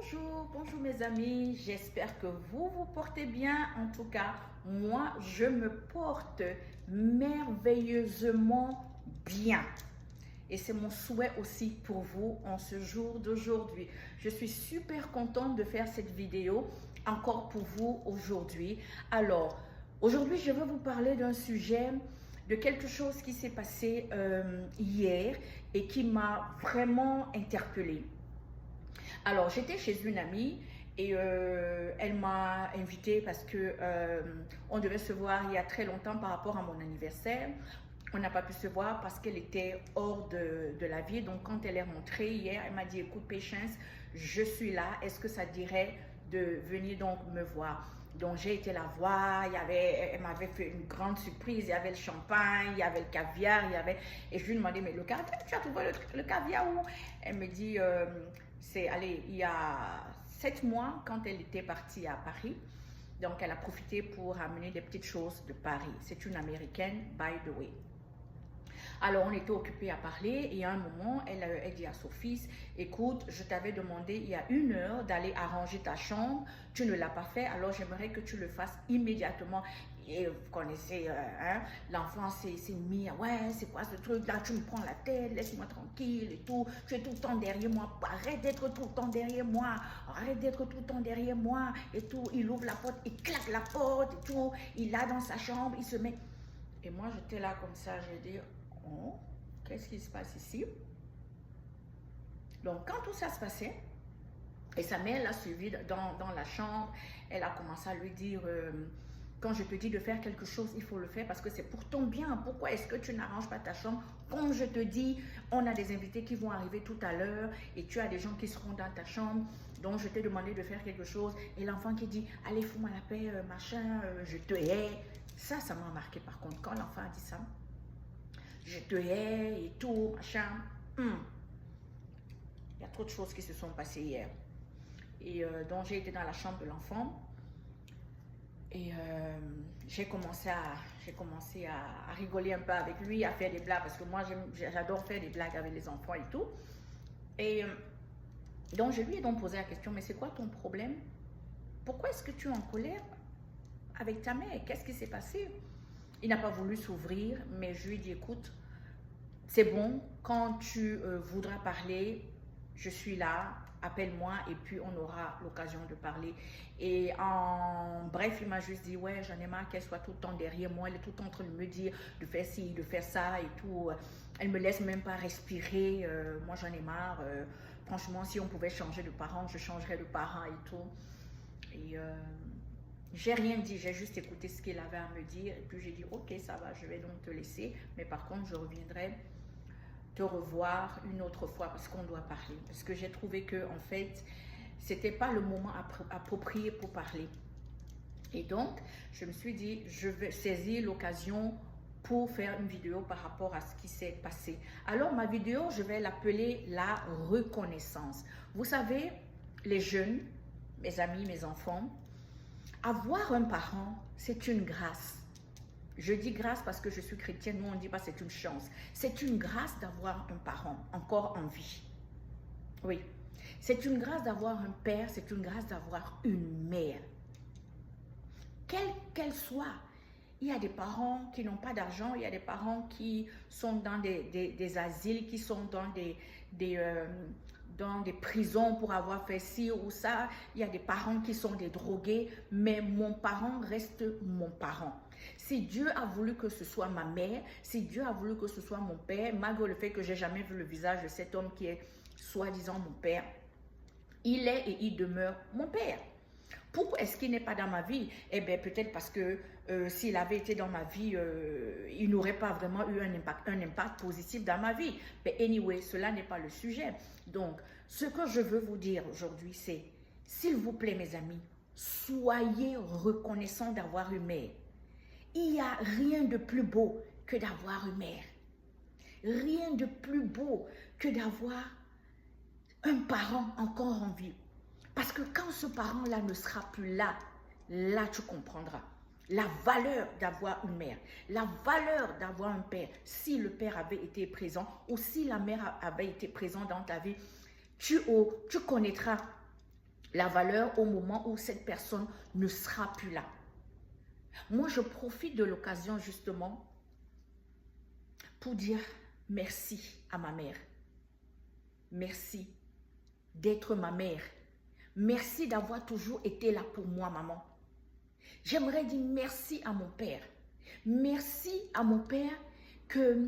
Bonjour mes amis, j'espère que vous vous portez bien. En tout cas, moi je me porte merveilleusement bien. Et c'est mon souhait aussi pour vous en ce jour d'aujourd'hui. Je suis super contente de faire cette vidéo encore pour vous aujourd'hui. Alors, aujourd'hui je vais vous parler d'un sujet, de quelque chose qui s'est passé hier et qui m'a vraiment interpellée. Alors, j'étais chez une amie et elle m'a invitée parce que on devait se voir il y a très longtemps par rapport à mon anniversaire. On n'a pas pu se voir parce qu'elle était hors de la ville. Donc, quand elle est rentrée hier, elle m'a dit, écoute, Patience, je suis là. Est-ce que ça te dirait de venir donc me voir? Donc, j'ai été la voir. Elle m'avait fait une grande surprise. Il y avait le champagne, il y avait le caviar, Et je lui ai demandé, mais le caviar, tu as trouvé le caviar où? Elle me dit, allez, il y a 7 mois, quand elle était partie à Paris. Donc, elle a profité pour amener des petites choses de Paris. C'est une Américaine, by the way. Alors, on était occupés à parler et à un moment, elle dit à son fils, écoute, je t'avais demandé il y a 1 heure d'aller arranger ta chambre, tu ne l'as pas fait, alors j'aimerais que tu le fasses immédiatement. Et vous connaissez, hein, l'enfant s'est mis, ouais, c'est quoi ce truc là, tu me prends la tête, laisse-moi tranquille et tout, tu es tout le temps derrière moi, arrête d'être tout le temps derrière moi, arrête d'être tout le temps derrière moi et tout. Il ouvre la porte, il claque la porte et tout, il est dans sa chambre, il se met. Et moi j'étais là comme ça, j'ai dit, oh, qu'est-ce qui se passe ici? Donc quand tout ça se passait, et sa mère l'a suivi dans la chambre, elle a commencé à lui dire, quand je te dis de faire quelque chose, il faut le faire parce que c'est pour ton bien. Pourquoi est-ce que tu n'arranges pas ta chambre? Comme je te dis, on a des invités qui vont arriver tout à l'heure et tu as des gens qui seront dans ta chambre. Donc je t'ai demandé de faire quelque chose. Et l'enfant qui dit, allez, fous-moi la paix, machin, je te hais. Ça m'a marqué par contre. Quand l'enfant a dit ça, je te hais et tout, machin. Il y a trop de choses qui se sont passées hier. Et donc j'ai été dans la chambre de l'enfant. Et j'ai commencé à rigoler un peu avec lui, à faire des blagues, parce que moi j'adore faire des blagues avec les enfants et tout. Et donc je lui ai donc posé la question, mais c'est quoi ton problème? Pourquoi est-ce que tu es en colère avec ta mère? Qu'est-ce qui s'est passé? Il n'a pas voulu s'ouvrir, mais je lui ai dit, écoute, c'est bon, quand tu voudras parler, je suis là, appelle-moi et puis on aura l'occasion de parler. Et en bref, il m'a juste dit, ouais, j'en ai marre qu'elle soit tout le temps derrière moi, elle est tout le temps en train de me dire de faire ci, de faire ça et tout. Elle me laisse même pas respirer, moi j'en ai marre. Franchement, si on pouvait changer de parent, je changerais de parent et tout. Et j'ai rien dit, j'ai juste écouté ce qu'il avait à me dire et puis j'ai dit, ok, ça va, je vais donc te laisser, mais par contre, je reviendrai te revoir une autre fois parce qu'on doit parler. Parce que j'ai trouvé que en fait, c'était pas le moment approprié pour parler. Et donc, je me suis dit, je vais saisir l'occasion pour faire une vidéo par rapport à ce qui s'est passé. Alors, ma vidéo, je vais l'appeler la reconnaissance. Vous savez, les jeunes, mes amis, mes enfants, avoir un parent, c'est une grâce. Je dis grâce parce que je suis chrétienne, nous on ne dit pas c'est une chance. C'est une grâce d'avoir un parent encore en vie. Oui, c'est une grâce d'avoir un père, c'est une grâce d'avoir une mère. Quelle qu'elle soit, il y a des parents qui n'ont pas d'argent, il y a des parents qui sont dans des asiles, qui sont dans des prisons pour avoir fait ci ou ça. Il y a des parents qui sont des drogués, mais mon parent reste mon parent. Si Dieu a voulu que ce soit ma mère, si Dieu a voulu que ce soit mon père, malgré le fait que j'ai jamais vu le visage de cet homme qui est soi-disant mon père, il est et il demeure mon père. Pourquoi est-ce qu'il n'est pas dans ma vie? Eh bien, peut-être parce que s'il avait été dans ma vie, il n'aurait pas vraiment eu un impact positif dans ma vie. Mais anyway, cela n'est pas le sujet. Donc, ce que je veux vous dire aujourd'hui, c'est, s'il vous plaît, mes amis, soyez reconnaissants d'avoir une mère. Il n'y a rien de plus beau que d'avoir une mère. Rien de plus beau que d'avoir un parent encore en vie. Parce que quand ce parent-là ne sera plus là, là tu comprendras la valeur d'avoir une mère, la valeur d'avoir un père. Si le père avait été présent ou si la mère avait été présente dans ta vie, tu connaîtras la valeur au moment où cette personne ne sera plus là. Moi, je profite de l'occasion justement pour dire merci à ma mère. Merci d'être ma mère. Merci d'avoir toujours été là pour moi, maman. J'aimerais dire merci à mon père. Merci à mon père que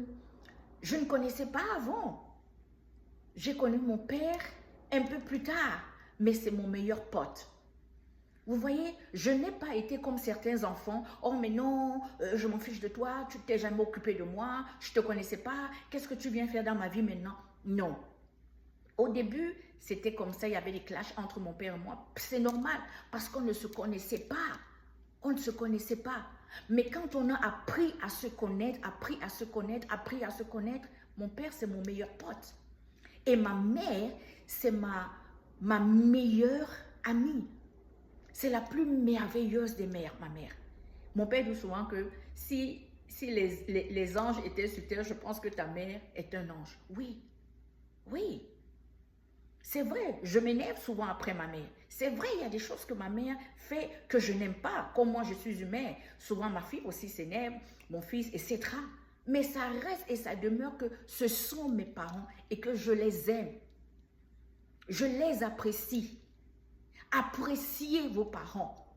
je ne connaissais pas avant. J'ai connu mon père un peu plus tard, mais c'est mon meilleur pote. Vous voyez, je n'ai pas été comme certains enfants. Oh mais non, je m'en fiche de toi, tu t'es jamais occupé de moi, je ne te connaissais pas, qu'est-ce que tu viens faire dans ma vie maintenant? Non. Au début, c'était comme ça, il y avait des clashs entre mon père et moi. C'est normal, parce qu'on ne se connaissait pas. On ne se connaissait pas. Mais quand on a appris à se connaître, mon père, c'est mon meilleur pote. Et ma mère, c'est ma meilleure amie. C'est la plus merveilleuse des mères, ma mère. Mon père dit souvent que si les anges étaient sur terre, je pense que ta mère est un ange. Oui, oui. C'est vrai, je m'énerve souvent après ma mère. C'est vrai, il y a des choses que ma mère fait que je n'aime pas. Comme moi, je suis humain. Souvent, ma fille aussi s'énerve, mon fils, etc. Mais ça reste et ça demeure que ce sont mes parents et que je les aime. Je les apprécie. Appréciez vos parents.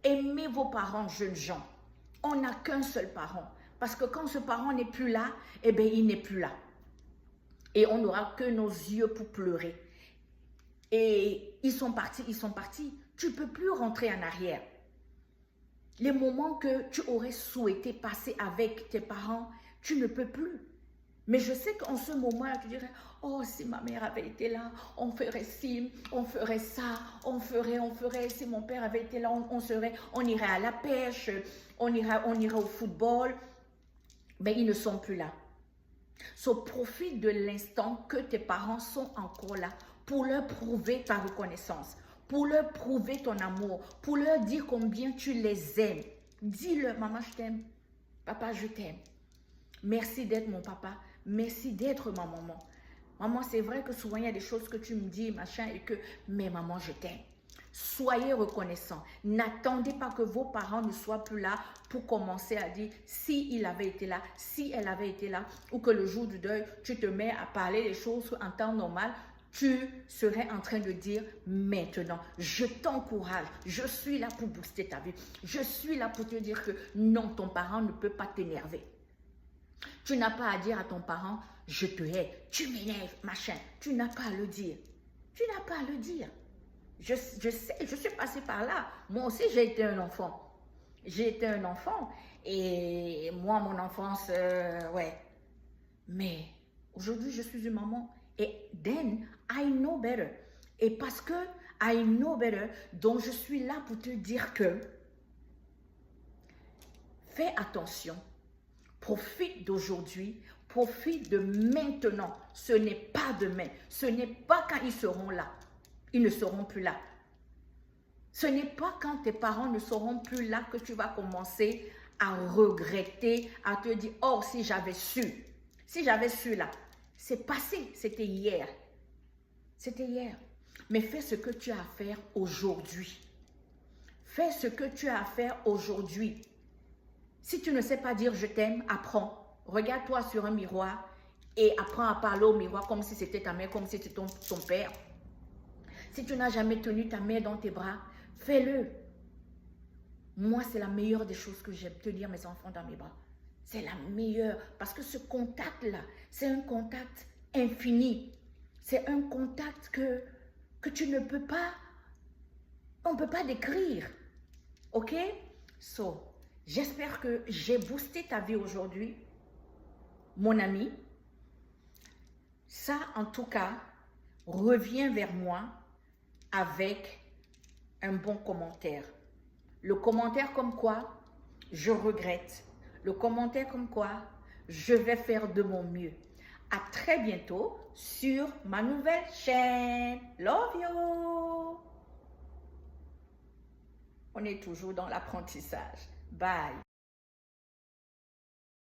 Aimez vos parents, jeunes gens. On n'a qu'un seul parent. Parce que quand ce parent n'est plus là, eh bien, il n'est plus là. Et on n'aura que nos yeux pour pleurer. Et ils sont partis, ils sont partis. Tu ne peux plus rentrer en arrière. Les moments que tu aurais souhaité passer avec tes parents, tu ne peux plus. Mais je sais qu'en ce moment-là, tu dirais, oh, si ma mère avait été là, on ferait ci, on ferait ça, on ferait, si mon père avait été là, on irait à la pêche, on irait au football. Mais ils ne sont plus là. So, profite de l'instant que tes parents sont encore là pour leur prouver ta reconnaissance, pour leur prouver ton amour, pour leur dire combien tu les aimes. Dis-leur, maman, je t'aime, papa, je t'aime. Merci d'être mon papa, merci d'être ma maman. Maman, c'est vrai que souvent il y a des choses que tu me dis, machin, et que, mais maman, je t'aime. Soyez reconnaissants. N'attendez pas que vos parents ne soient plus là pour commencer à dire si il avait été là, si elle avait été là, ou que le jour du deuil, tu te mets à parler des choses en temps normal. Tu serais en train de dire maintenant, je t'encourage, je suis là pour booster ta vie. Je suis là pour te dire que non, ton parent ne peut pas t'énerver. Tu n'as pas à dire à ton parent, je te hais, tu m'énerves, machin. Tu n'as pas à le dire. Tu n'as pas à le dire. Je sais, je suis passée par là. Moi aussi, j'ai été un enfant. J'ai été un enfant. Et moi, mon enfance, ouais. Mais aujourd'hui, je suis une maman. Et then, I know better. Et parce que I know better, donc je suis là pour te dire que fais attention. Profite d'aujourd'hui. Profite de maintenant. Ce n'est pas demain. Ce n'est pas quand ils seront là. Ils ne seront plus là. Ce n'est pas quand tes parents ne seront plus là que tu vas commencer à regretter, à te dire, oh, si j'avais su. Si j'avais su là. C'est passé, c'était hier. C'était hier. Mais fais ce que tu as à faire aujourd'hui. Fais ce que tu as à faire aujourd'hui. Si tu ne sais pas dire je t'aime, apprends. Regarde-toi sur un miroir et apprends à parler au miroir comme si c'était ta mère, comme si c'était ton père. Si tu n'as jamais tenu ta mère dans tes bras, fais-le. Moi, c'est la meilleure des choses que j'aime, tenir mes enfants dans mes bras. C'est la meilleure. Parce que ce contact-là, c'est un contact infini. C'est un contact que tu ne peux pas, on ne peut pas décrire. OK? So, j'espère que j'ai boosté ta vie aujourd'hui, mon ami. Ça, en tout cas, reviens vers moi avec un bon commentaire. Le commentaire comme quoi, je regrette. Le commentaire comme quoi, je vais faire de mon mieux. À très bientôt sur ma nouvelle chaîne. Love you! On est toujours dans l'apprentissage. Bye!